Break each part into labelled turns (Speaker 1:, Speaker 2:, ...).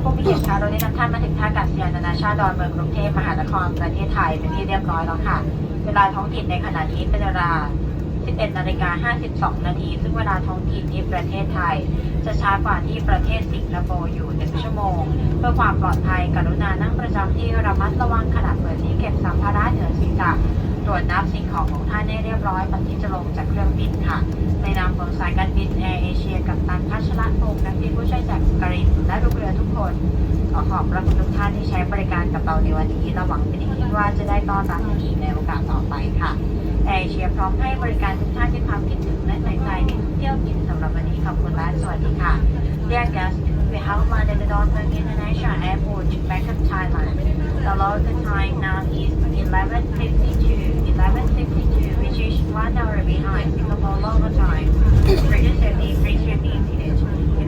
Speaker 1: ผู้มีเกียรติค่ะตอนนี้นำท่านมาถึงท่าอากาศยานนานาชาติดอนเมืองกรุงเทพมหานครประเทศไทยเป็นที่เรียบร้อยแล้วค่ะเวลาท้องถิ่นในขณะนี้เป็นเวลา 11:52 นาทีซึ่งเวลาท้องถิ่นที่ประเทศไทยจะช้ากว่าที่ประเทศสิงคโปร์อยู่1 ชั่วโมงเพื่อความปลอดภัยกรุณานั่งประจำที่ระมัดระวังขณะเปิดที่เก็บสัมภาระเหนือศีรษะตรวจนับสิ่งของของท่านให้เรียบร้อยก่อนที่จะลงจากเครื่องบินค่ะในนามของสายการบินแอร์เอเชียกัปตันพัชรพงศ์นักบินผู้ช่วยจากกรินและลูกเรือทุกคนขอบพระคุณทุกท่านที่ใช้บริการกับเราในวันนี้และหวังเป็นอย่างยิ่งว่าจะได้ต้อนรับท่านอีกในโอกาสต่อไปค่ะแอร์เอเชียพร้อมให้บริการทุกท่านด้วยความคิดถึงและใส่ใจในทุกเที่ยวบินสำหรับวันนี้ขอบคุณและสวัสดีค่ะ Dear guests, we have landed at Dortmund International Airport, Bangkok, Thailand. The local time now is 11:52, which is 1 hour behind Singapore local time. For your safety, please remain seated.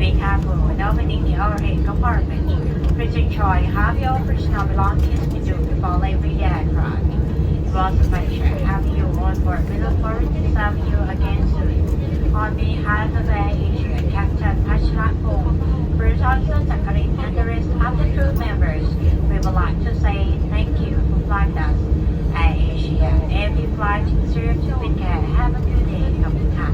Speaker 1: Be careful when opening the overhead compartment. Please ensure you have your personal belongings with you before leaving the aircraft. It was a pleasure having you on board. We look forward to serving you again soon. On behalf of Air Asia, Captain Pachrapong, First Officer Zakarin, and the rest of the crew members, we would like to say thank you for flying with us. Air Asia, every flight served with care. Have a good day. ขอบคุณค่ะ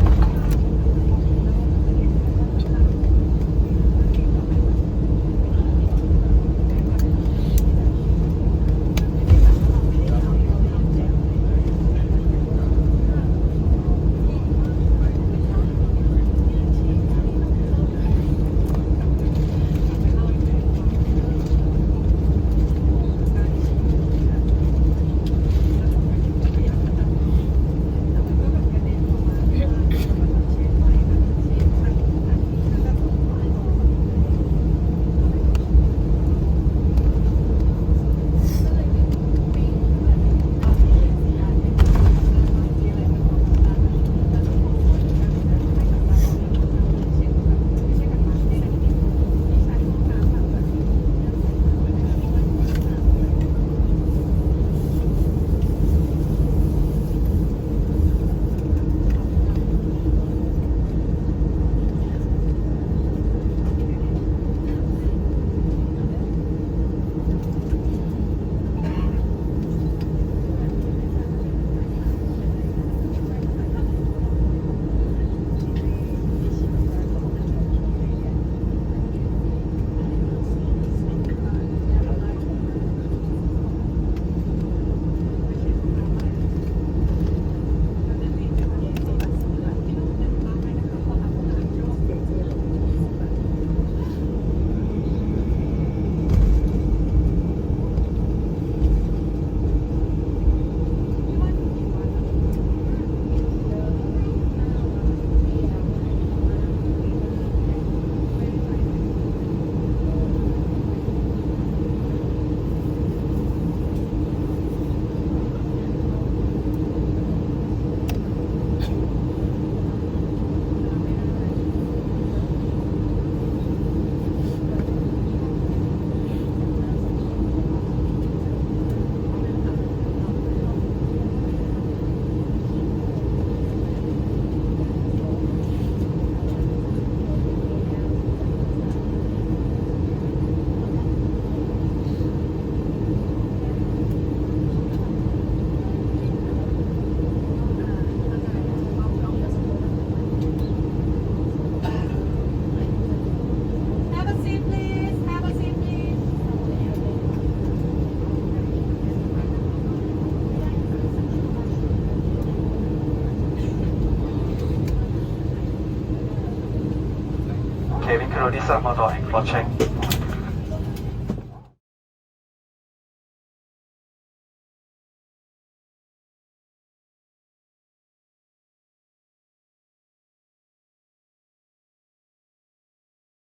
Speaker 2: เควินคาร์ดิซ่ามอดอยครอสเช็ค